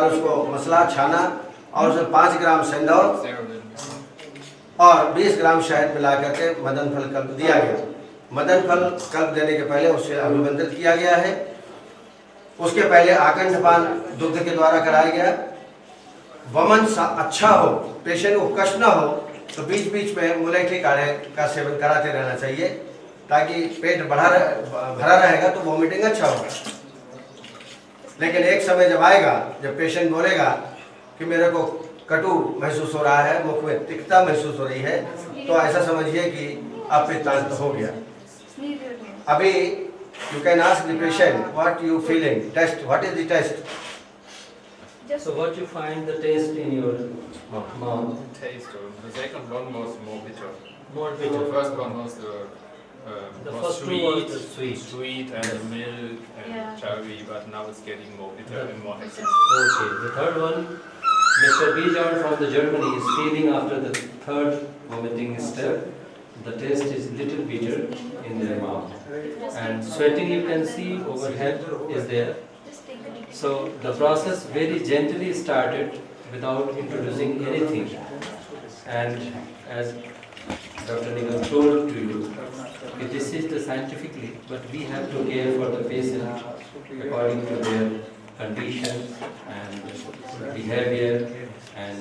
उसको मसला छाना और उसमें 5 ग्राम सेंधव और 20 ग्राम शहद मिला करके मदन फल कल्प दिया गया। मदन फल कल्प देने के पहले उससे अभिमंत्रित किया गया है। उसके पहले आकंठपान दुग्ध के द्वारा कराया गया। वमन अच्छा हो, पेशेंट को कष्ट न हो, तो बीच बीच में मुलेठी काढ़े का सेवन कराते रहना चाहिए, ताकि पेट भरा रहेगा तो वॉमिटिंग अच्छा होगा। लेकिन एक समय जब आएगा जब पेशेंट बोलेगा कि मेरे को कटु महसूस हो रहा है, मुख में तिक्तता महसूस हो रही है, तो ऐसा समझिए कि अब पित्तांत हो गया। अभी you can ask the patient what you feeling, test, what is the test? So what you find the taste in your mouth? Taste. The second one was more bitter. More The bitter. first one was the first two was the sweet. And the milk and cherry, but now it's getting more bitter and more acid. Okay. The third one, Mr. Bijan from the Germany is feeling after the third vomiting step. The taste is little bitter in their mouth, and sweating you can see overhead is there. So the process very gently started without introducing anything, and as Dr. Nigam told to you, this is the scientifically, but we have to care for the patient according to their conditions and behavior and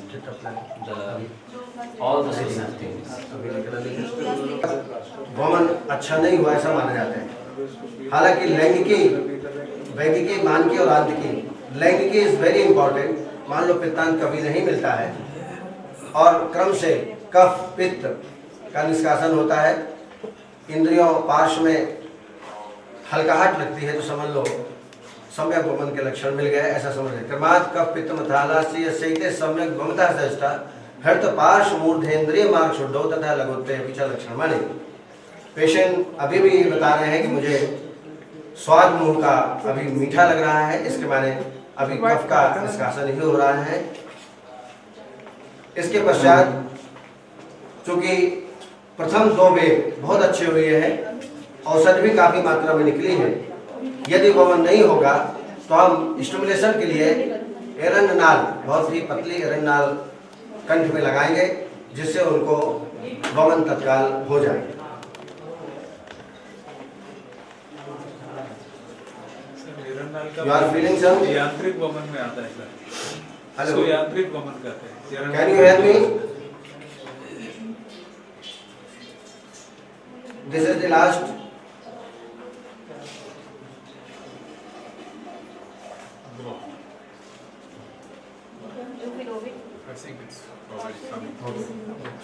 all the sorts of things. वमन अच्छा नहीं हुआ ऐसा माना जाता है। हालांकि लैंगिकी, वैगिकी, मानकी और आंतकी, लैंगिकी इज वेरी इंपॉर्टेंट। मान लो पित्तांत कभी नहीं मिलता है और क्रम से कफ पित्त का निष्कासन होता है, इंद्रियों पार्श्व में हल्काहट लगती है, तो समझ लो सम्यक वमन के लक्षण मिल गए, ऐसा समझ लें। क्रमात् कफ पित्त मथालास्य सहिते सम्यक वमतः सहजता हृत पार्श्व मूर्धेन्द्रिय मार्ग शुद्धो तथा लघुत्व पिछा लक्षण माने। पेशेंट अभी भी ये बता रहे हैं कि मुझे स्वाद मुंह का अभी मीठा लग रहा है, इसके माने अभी कफ का निष्कासन ही हो रहा है। इसके पश्चात चूंकि प्रथम 2 वेग बहुत अच्छे हुए हैं, औषधि भी काफी मात्रा में निकली है। यदि वमन नहीं होगा तो हम स्टिमुलेशन के लिए एरंड नाल, बहुत ही पतली एरंड नाल कंठ में लगाएंगे, जिससे उनको वमन तत्काल हो जाए। You are feeling some? यांत्रिक वमन में आता है सर। हेलो, इसको यांत्रिक वमन कहते हैं। Can you help me? This is the last. I think it's already coming.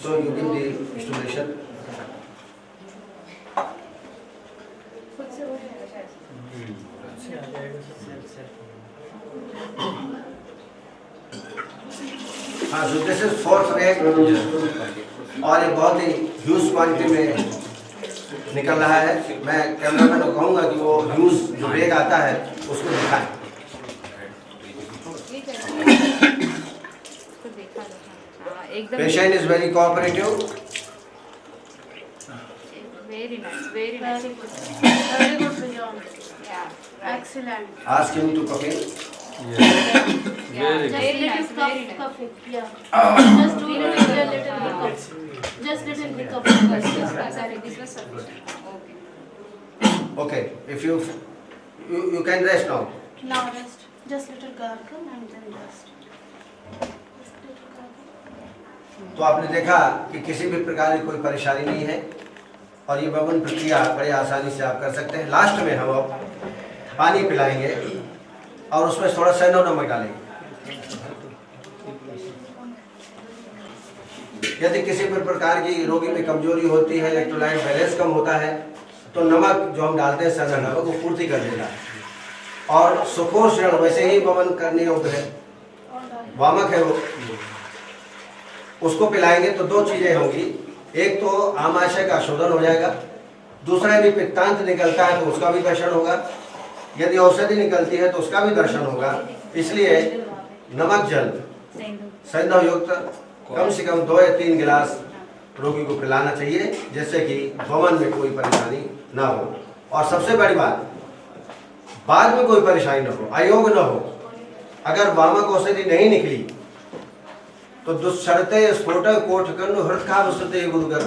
So you give the stimulation. हाँ, so this is 4th वेग और ये बहुत ही ह्यूज क्वांटिटी में निकल रहा है। मैं कैमरामैन को कहूँगा कि वो ह्यूज जो वेग आता है उसको दिखाएं। Patient is very cooperative. Very nice. Very good beyond. Yeah, excellent. Ask him to coffee. Very good. Very nice. Coffee. Yeah. Just do it with a little hiccup. Just little hiccup. Sorry, this was sufficient. Okay. Okay. If you can rest now. Now rest. Just little gargle and then rest. तो आपने देखा कि किसी भी प्रकार की कोई परेशानी नहीं है और ये वमन प्रक्रिया बड़े आसानी से आप कर सकते हैं। लास्ट में हम अब पानी पिलाएंगे और उसमें थोड़ा सेंधव नमक डालेंगे। यदि किसी भी प्रकार की रोगी में कमजोरी होती है, इलेक्ट्रोलाइट बैलेंस कम होता है, तो नमक जो हम डालते हैं सेंधव नमक वो पूर्ति कर देता है। और सुखोषण वैसे ही वमन करने योग्य है, वामक है वो, उसको पिलाएंगे तो 2 चीजें होंगी। एक तो आमाशय का शोधन हो जाएगा, दूसरा यदि पित्तांत निकलता है तो उसका भी दर्शन होगा, यदि औषधि निकलती है तो उसका भी दर्शन होगा। इसलिए नमक जल सेंधव युक्त कम से कम 2 या 3 गिलास रोगी को पिलाना चाहिए, जिससे कि वमन में कोई परेशानी ना हो। और सबसे बड़ी बात, बाद में कोई परेशानी ना हो, अयोग ना हो। अगर वामक औषधि नहीं निकली तो दुस्सरते स्फोटक कोठकन हृदकावसते गुरुगर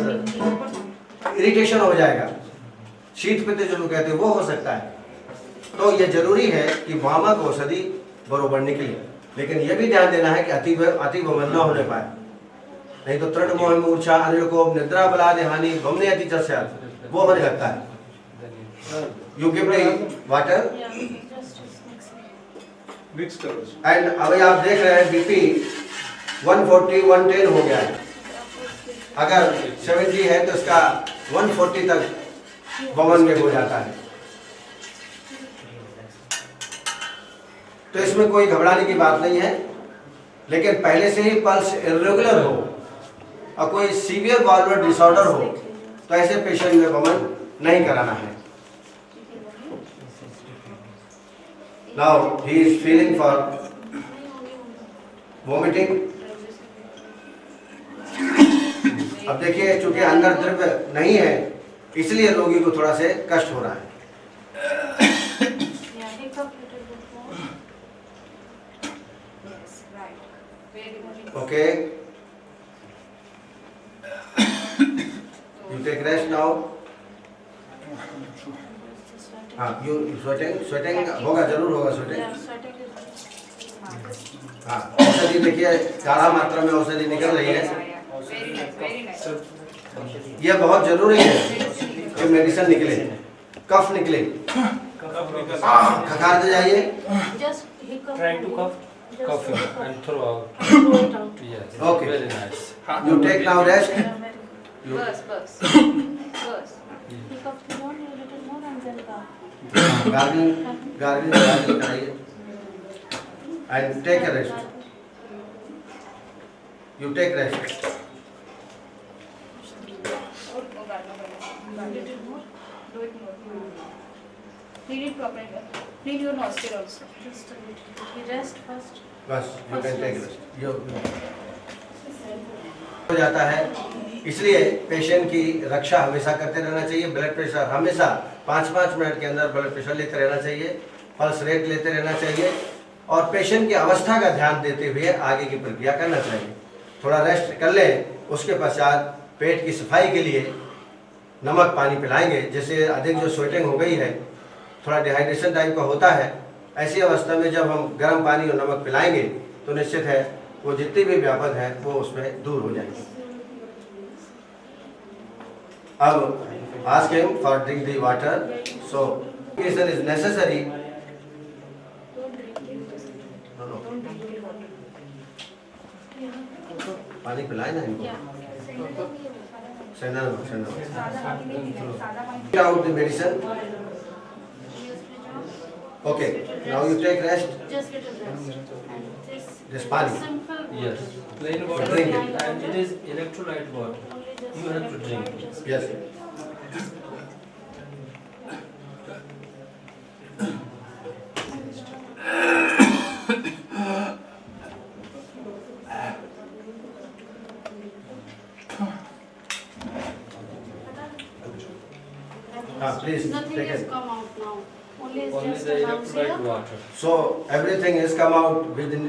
इरिटेशन हो जाएगा, शीत पित्त जो कहते हैं वो हो सकता है। तो ये जरूरी है कि वामक औषधि बरोबर निकले, लेकिन यह भी ध्यान देना है कि अति वमन न होने पाए, नहीं तो तृण मोह मूर्छा अनिल को निद्रा बलाद हानि भमने अति चस्यात वो होने लगता है। You give me water mix करो। एंड अभी आप देख रहे हैं बीपी 140 110 हो गया है। अगर 70 है तो इसका 140 तक वमन में हो जाता है। तो इसमें कोई घबराने की बात नहीं है, लेकिन पहले से ही पल्स इरेगुलर हो और कोई सीवियर वाल्वुलर डिसऑर्डर हो तो ऐसे पेशेंट में वमन नहीं कराना है। Now he is feeling for vomiting. अब देखिए चूंकि अंदर द्रव्य नहीं है इसलिए रोगी को थोड़ा से कष्ट हो रहा है। Okay. You take rest now. हाँ, you sweating होगा, जरूर होगा sweating। हाँ, औषधि देखिए काढ़ा मात्रा में औषधि निकल रही है। यह बहुत जरूरी है कि मेडिसिन निकले, कफ निकले। खखार दे जाइए। Try to cough and throw out. Yes. Okay. Very nice. You take now rest. बस गार्गलिंग कराइए and take a rest. You take rest. Need your nostril also. Rest first. बस you can take rest. You हो जाता है, इसलिए patient की रक्षा हमेशा करते रहना चाहिए। ब्लड प्रेशर हमेशा 5-5 मिनट के अंदर ब्लड प्रेशर लेते रहना चाहिए, पल्स रेट लेते रहना चाहिए और पेशेंट की अवस्था का ध्यान देते हुए आगे की प्रक्रिया करना चाहिए। थोड़ा रेस्ट कर लें, उसके पश्चात पेट की सफाई के लिए नमक पानी पिलाएंगे। जैसे अधिक जो स्वेटिंग हो गई है, थोड़ा डिहाइड्रेशन टाइप का होता है, ऐसी अवस्था में जब हम गर्म पानी और नमक पिलाएंगे तो निश्चित है वो जितनी भी व्यापक है वो उसमें दूर हो जाएगी। अब ask him for drink the water. So medication is necessary. No. पानी पिलाए ना इनको। Send out the medicine. Okay. Now you take rest. Just little rest. And This pani. simple. Yes. Plain water Drink it. and it is electrolyte water. You have to drink it. Yes. Please Nothing take has it. come out now. Only is Only just the comes electrolyte here. water. So everything has come out within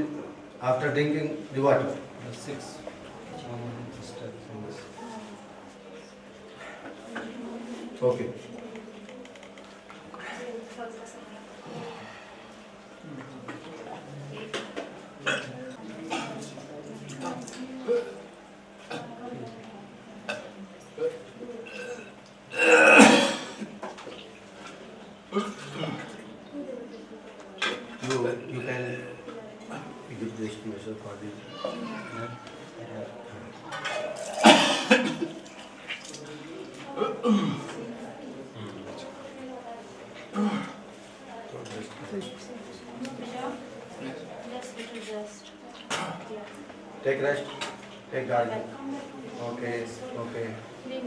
after drinking the water. The 6 steps in this. Okay. You can give this to yourself for the Just little rest. Yeah. take rest, take garden. Okay, okay. Yes.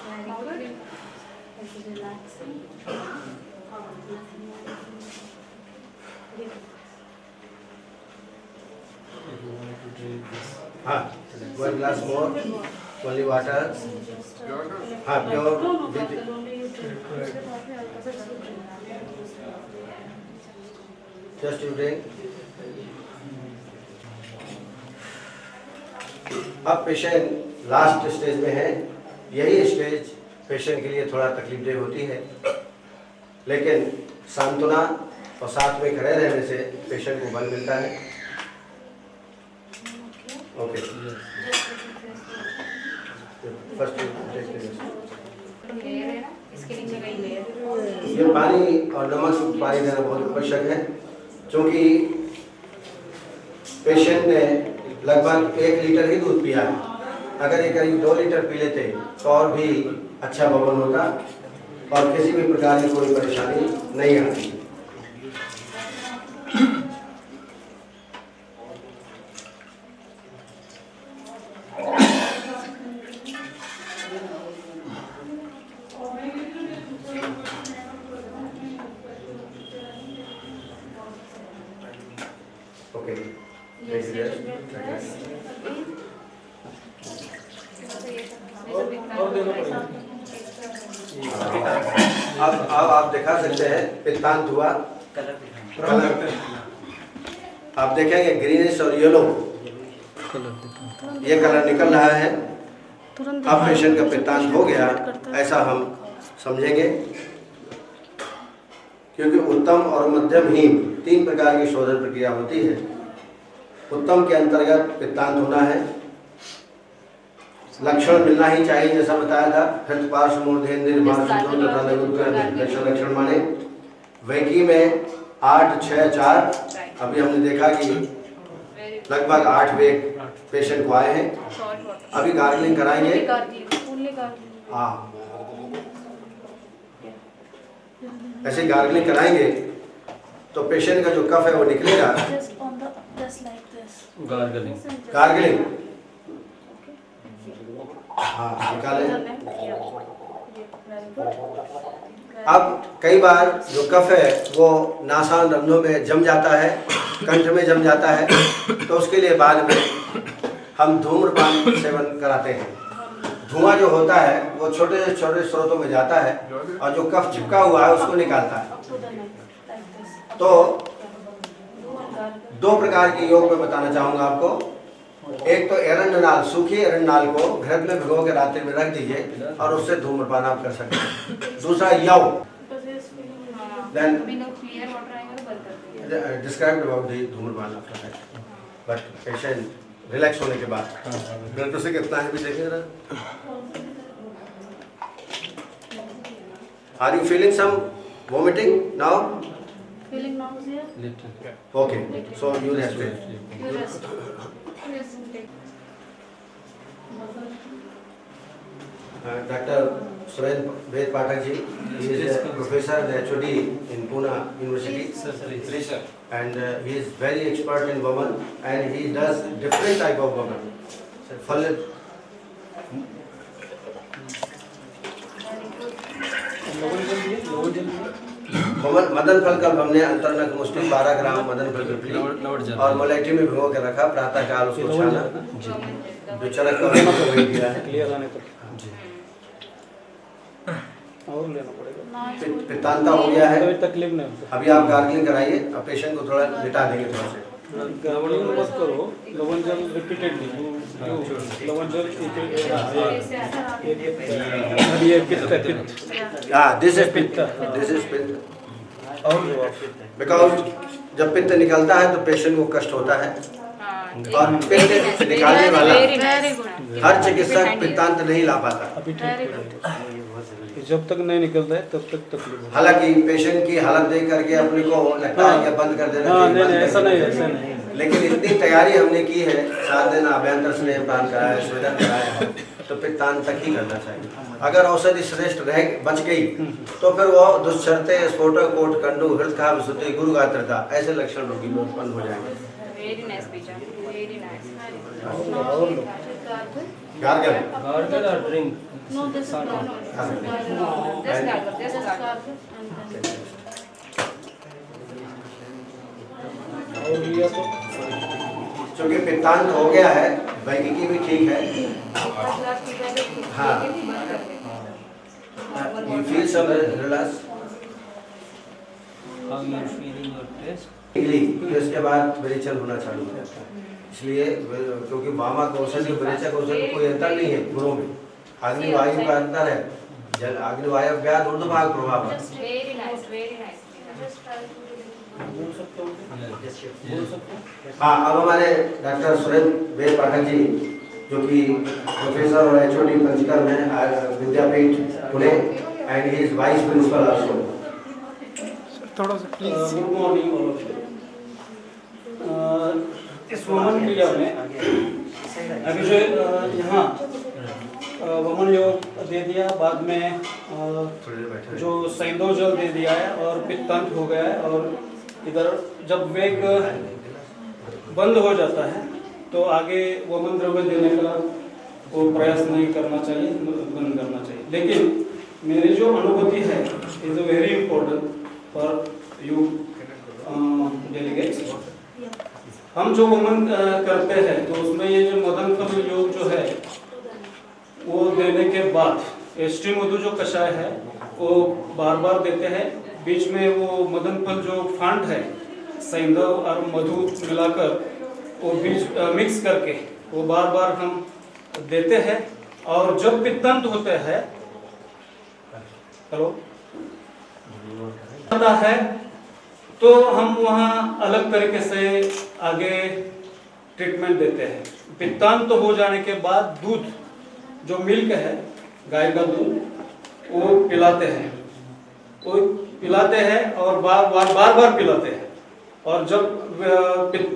Very good. It's relaxing. Nothing more. Give it. If you want to drink this. One glass more, only water. Just, Pure. no, with- only you drink. Just you drink. अब patient last stage में है। यही stage patient के लिए थोड़ा तकलीफदेह होती है, लेकिन सांत्वना और साथ में खड़े रहने से पेशेंट को बल मिलता है। ओके, फर्स्ट लेयर है ना, इसके नीचे कहीं लेयर। ये पानी और नमक पानी देना बहुत आवश्यक है, क्योंकि पेशेंट ने लगभग 1 लीटर ही दूध पिया है। अगर ये करीब 2 लीटर पी लेते तो और भी अच्छा बबन होता और किसी भी प्रकार की कोई परेशानी नहीं आती। Okay, Yes, little bit less. अब आप दिखा सकते हैं पित्तांत हुआ। आप देखेंगे ग्रीनिश और येलो ये कलर निकल रहा है। अब पेशेंट का पित्तांत हो गया ऐसा हम समझेंगे, क्योंकि उत्तम और मध्यम हीम 3 प्रकार की शोधन प्रक्रिया होती है। उत्तम के अंतर्गत पित्तांत होना है, लक्षण मिलना ही चाहिए जैसा बताया था। हृदय पार्श्व मूर्धेन्द्र लक्षण माने वैकी में 8, 6, 4। अभी हमने देखा कि लगभग 8 वेग पेशेंट को आए हैं। अभी गार्गलिंग कराएंगे। हाँ, ऐसे गार्गलिंग कराएंगे तो पेशेंट का जो कफ है वो निकलेगा। गार्गलिंग हाँ निकालें। अब कई बार जो कफ है वो नासान रंध्रों में जम जाता है, कंठ में जम जाता है, तो उसके लिए बाद में हम धूम्रपान सेवन कराते हैं। धुआं जो होता है वो छोटे छोटे स्रोतों में जाता है और जो कफ चिपका हुआ है उसको निकालता है। तो 2 प्रकार के योग में बताना चाहूँगा आपको। एक तो एरंड नाल, सूखी एरंड नाल को घृत में भिगो के रात्रि में रख दीजिए और उससे धूम्रपान आप कर सकते हैं। दूसरा यव, देन डिस्क्राइब अबाउट द धूम्रपान after that, but patient relax होने के बाद। ब्लड प्रेशर कितना है भी देखिए जरा। Are you feeling some vomiting now? Feeling nausea? Okay, so you rest it. You rest. Dr. Surendra Ved Pathak ji, he is a professor and HOD in Pune University, and he is very expert in women, and he does different type of women. Madan फल कल हमने अंतर्नक मुस्लिम 12 ग्राम मदन फल पिपली और मलेठी में भिगो के रखा। प्रातः काल उसको छाना, जो चरक का वही दिया है। क्लियर आने तक जी, और लेना पड़ेगा। पित्तांता हो गया है, कोई तकलीफ नहीं। अभी आप गार्गलिंग कराइए। अब पेशेंट को थोड़ा लिटा देंगे थोड़ा से। गार्गलिंग मत करो, लवण जल रिपीटेडली। लवण जल ये पित्त है। हाँ, दिस इज पित्त, दिस इज पित्त। बिकॉज जब पित्त निकलता है तो पेशेंट को कष्ट होता है, और पित्त निकालने वाला हर चिकित्सक पित्तांत नहीं ला पाता। अभी ठीक है, जब तक नहीं निकलता है तब तक तकलीफ। हालांकि पेशेंट की हालत देख करके अपने को लगता है कि बंद कर देना चाहिए। ऐसा नहीं, ऐसा नहीं। लेकिन इतनी तैयारी हमने की है, 7 दिन अभ्यंतर स्नेह प्राण कराया, स्वेदन कराया, तो पित्तांत तक ही करना चाहिए। अगर औषधि श्रेष्ठ रह बच गई तो फिर वो दुष्चरते स्फोटक कोट कंडू हृदय विशुद्धि गुरु गात्रता ऐसे लक्षण रोगी में उत्पन्न हो जाएंगे। Very nice, Bija. Very nice. Gargle Gargle or drink? No, this is not. Just gargle, just gargle. और लिया तो चूँकि पित्तांत हो गया है, वैकिकी भी ठीक है। हाँ, you feel some relax? How you are feeling your chest? तो इसके बाद विरेचन होना चालू हो जाता है। इसलिए क्योंकि वामा कौशल और विरेचक कौशल में कोई अंतर नहीं है गुणों में। अग्निवायु का अंतर है, जल अग्निवायु व्याध ऊर्ध्वभाग प्रभाव है। Very nice, very nice. बोल सकते हो? बोल सकते हो? हाँ, अब हमारे डॉक्टर सुरेंद्र वेद पाठक जी जो कि प्रोफेसर और HOD पंचकर में Vidyapeeth Pune and he is vice principal also. थोड़ा सा please. Good morning all of you. इस वमन क्रिया में अभी जो यहाँ वमन योग दे दिया, बाद में जो सैंधव जल दे दिया है और पित्तांत हो गया है, और इधर जब वेग बंद हो जाता है तो आगे वमन द्रव्य देने का वो प्रयास नहीं करना चाहिए, बंद करना चाहिए। लेकिन मेरी जो अनुभूति है is very important for you delegates. हम जो वमन करते हैं तो उसमें ये जो मदन कल योग जो है वो देने के बाद एष्टी मधु जो कषाय है वो बार बार देते हैं। बीच में वो मदन फल जो फांट है सैंधव और मधु मिलाकर वो बीच मिक्स करके वो बार बार हम देते हैं। और जब पित्तांत होते हैं हेलो होता है तो हम वहाँ अलग तरीके से आगे ट्रीटमेंट देते हैं। पित्तांत हो जाने के बाद दूध जो मिल्क है गाय का दूध वो पिलाते हैं, वो पिलाते हैं और बार बार पिलाते हैं। और जब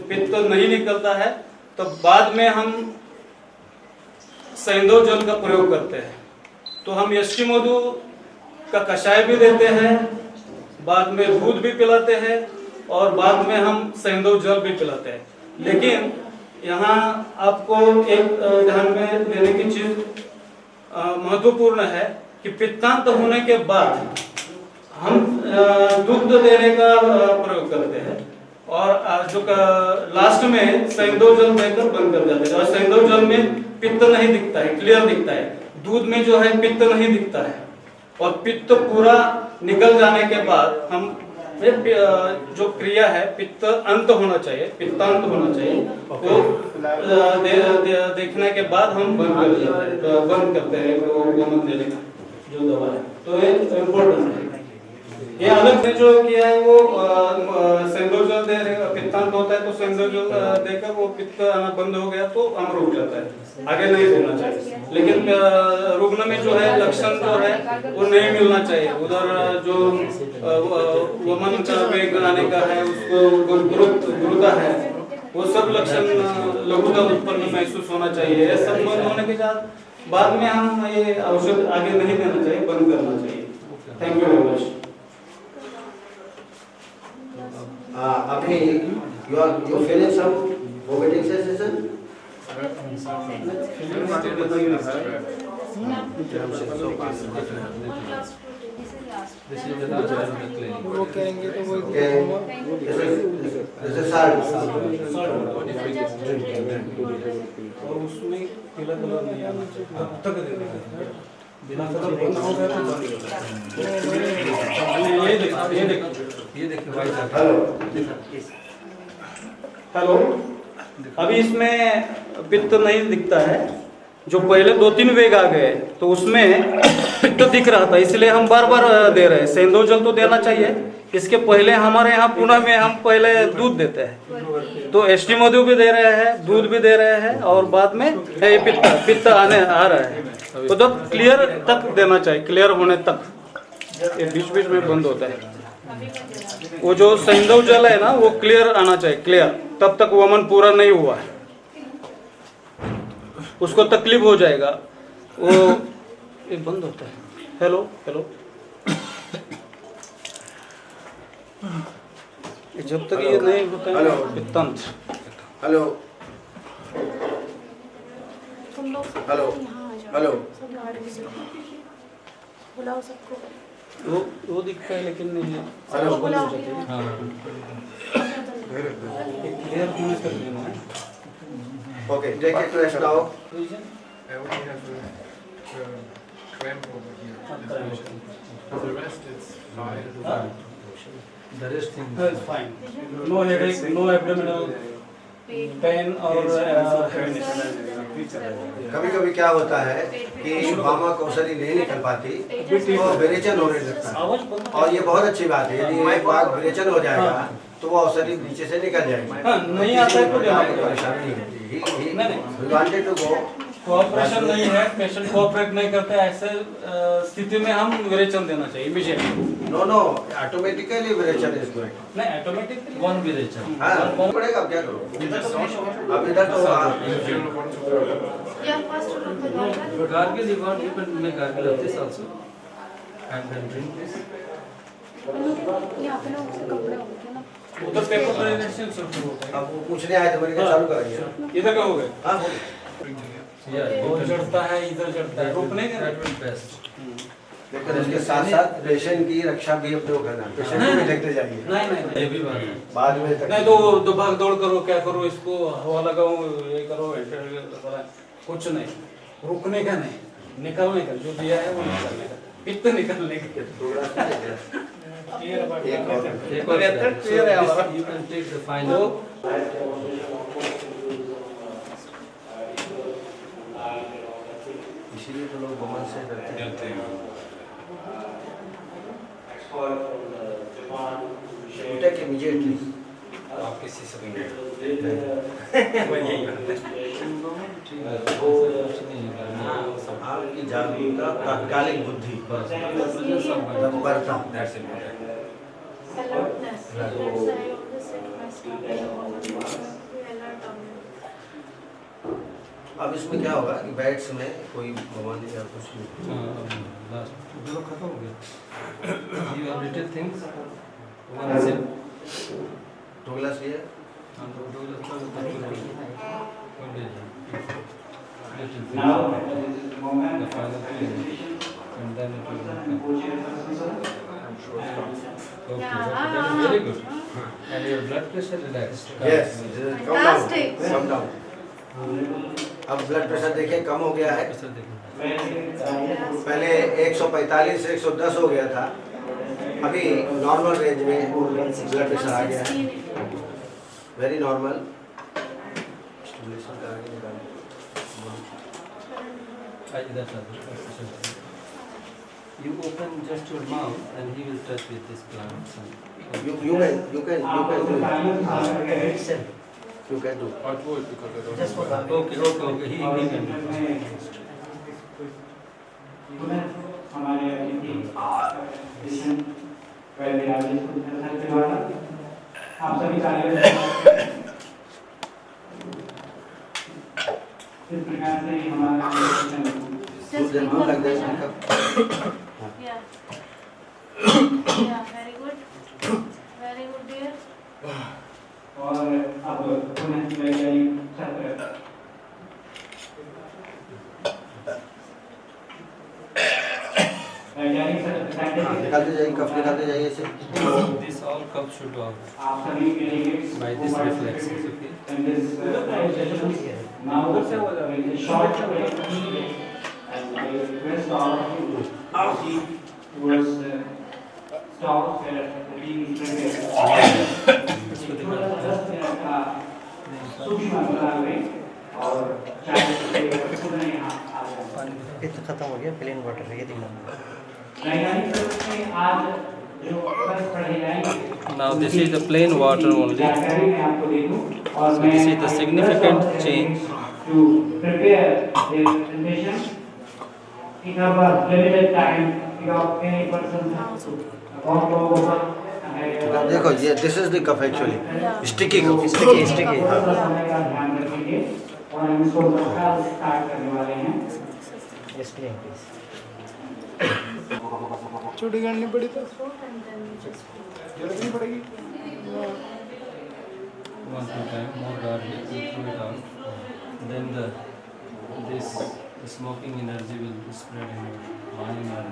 पित्त नहीं निकलता है तो बाद में हम सैंधव जल का प्रयोग करते हैं। तो हम यष्टि मधु का कषाय भी देते हैं, बाद में दूध भी पिलाते हैं और बाद में हम सैंधव जल भी पिलाते हैं। लेकिन यहाँ आपको एक ध्यान में देने की चीज महत्वपूर्ण है कि पित्तांत होने के बाद हम दूध देने का प्रयोग करते हैं और जो लास्ट में सैंधव जल देकर बंद कर जाते हैं। और सैंधव जल में पित्त नहीं दिखता है, क्लियर दिखता है। दूध में जो है पित्त नहीं दिखता है। और पित्त पूरा निकल जाने के बाद हम जो क्रिया है पित्त अंत होना चाहिए, पित्तांत होना चाहिए, तो देखने के बाद हम बंद करते हैं वो वमन देने का जो दवा है। तो ये इम्पोर्टेंट है। ये अलग से जो किया है वो सैंधव जल दे पित्तांत होता है तो सैंधव जल देकर वो पित्त आना बंद हो गया तो हम रुक जाता है, आगे नहीं देना चाहिए। लेकिन रुग्ण में जो है लक्षण जो है वो नहीं मिलना चाहिए। उधर जो वमन का वेग आने का है उसको गुरुता है वो सब लक्षण लघुता उत्पन्न महसूस होना चाहिए। ये सब बंद होने के बाद में हम ये औषध आगे नहीं देना चाहिए, बंद करना चाहिए। Thank you very much. अभी you feeling some vomiting sensation? This is the last one in the clinic. वो कहेंगे तो वो This is salt. और उसमें पीला कलर नहीं आना चाहिए, तब तक दे देंगे। बिना कलर बंद हो गया तो बंद हो गया। ये देखो भाई साहब। हेलो, अभी इसमें पित्त नहीं दिखता है। जो पहले 2-3 वेग आ गए तो उसमें पित्त दिख रहा था, इसलिए हम बार बार दे रहे हैं। सैंधव जल तो देना चाहिए। इसके पहले हमारे यहाँ पुणे में हम पहले दूध देते हैं, तो एष्टी मधु भी दे रहे हैं, दूध भी दे रहे हैं और बाद में पित्त आ रहा है। तो जब क्लियर तक देना चाहिए, क्लियर होने तक। ये बीच बीच में बंद होता है। वो जो सैंधव जल है ना वो क्लियर आना चाहिए, क्लियर। तब तक वमन पूरा नहीं हुआ है, उसको तकलीफ हो जाएगा। वो ये बंद होता है। हेलो हेलो, जब तक ये नहीं होता है पित्तांत। हेलो तुम लोग हेलो हेलो, बुलाओ सबको। वो दिखता है लेकिन नहीं है। हेलो बुलाओ। क्लियर होने तक देना है। Okay, take it rest now. I only have a cramp over here. The rest is fine. The rest things. It's fine. No headache, no abdominal pain और heaviness. कभी कभी क्या होता है कि शुभामा कौशली नहीं निकल पाती तो विरेचन होने लगता है, आवाज बंद। और ये बहुत अच्छी बात है। यदि एक बार विरेचन हो जाएगा तो वो औषधि नीचे से निकल जाएगी। हाँ, नहीं आता है तो किसी भी परेशानी नहीं होती। We wanted to go। Cooperation नहीं है, पेशेंट कोऑपरेट नहीं करते, ऐसे स्थिति में हम विरेचन देना चाहिए immediately. No no, automatically virechan is going. नहीं ऑटोमेटिकली One viration. हाँ, पड़ेगा, अब क्या करो? अब इधर तो Yeah, first look the gargle. Gargle, you want, you can make gargle of this also. And then drink this. यहाँ पे ना उसके कपड़े होंगे ना। उधर पेपर प्रेजेंटेशन शुरू होता है। अब वो पूछने आए थे, मैंने कहा चालू कराइए। इधर क्या हो गए? हाँ, Yeah, you वो can- जड़ता है, इधर जड़ता है, रुक नहीं That कर। will best. लेकिन उसके साथ साथ पेशेंट की रक्षा भी अपने को करना है। पेशेंट को भी देखते जाइए। नहीं ये भी बात है। बाद में नहीं तो भाग दौड़ करो, क्या करो, इसको हवा लगाओ, ये करो, कुछ नहीं, रुकने का नहीं, निकलने का, जो दिया है वो निकलने का, पित्त निकलने का। एक और clear है हमारा। you can take the final. इसीलिए तो लोग वमन से डरते हैं। Take immediately। आप किसी से भी आपकी जागरूकता, तात्कालिक बुद्धि, तत्परता। That's important. Alertness. That's why I always say to my staff, be alert on it. अब इसमें क्या होगा कि बैट्स में कोई भगवान या कुछ नहीं। लास्ट दोनों खत्म हो गया। You have little things. One sip. दो गिलास लिया। And do the one day. Little things. Now, this is the moment The final thing. And then it will come. Okay, that is very good. And your blood pressure relaxed. Yes, come down, Fantastic. come down। अब blood pressure देखिए कम हो गया है। Pressure देखो। पहले 145 से 110 हो गया था, अभी नॉर्मल रेंज में ब्लड प्रेशर आ गया है, very normal. You open just your mouth and he will touch with this plant. You can do it। You can do it। Or do it because I don't know. Okay. He can do it. हमारे patient आप सभी इस प्रकार से हमारा Just Then keep go the like this, vision. pick up। Yeah. Yeah, very good. Very good, dear. और अब पुनः वैज्ञानिक छात्र वैज्ञानिक साइंटिफिक निकालते जाइए, कफ निकालते जाइए इसे। This all cups should off आप सभी के लिए by this reflexes. Okay. in this presentation. Now with a short break and I request all of you to proceed towards the stalls where the tea is prepared. Just सूक्ष्म अंतराल में और चाय के पुनः यहाँ आ जाए। इतना खत्म हो गया, प्लेन वाटर है ये दिखा। वैज्ञानिक जगत में आज जो बस पढ़े जाएंगे Now this is the plain water only. जानकारी मैं आपको दे दूं और So मैं this is the significant change. to prepare the presentation. It have a limited time. If any person want to अब देखो ये this is the kapha actually, sticky kapha. समय का ध्यान रखिए और हम इसको तत्काल स्टार्ट करने वाले हैं। Explain please. And then you just One two time more garlic, you throw it out. Then this smoking energy will spread in your mind and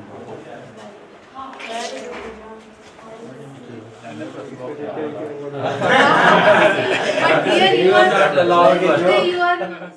Here you are. allowed. Today you are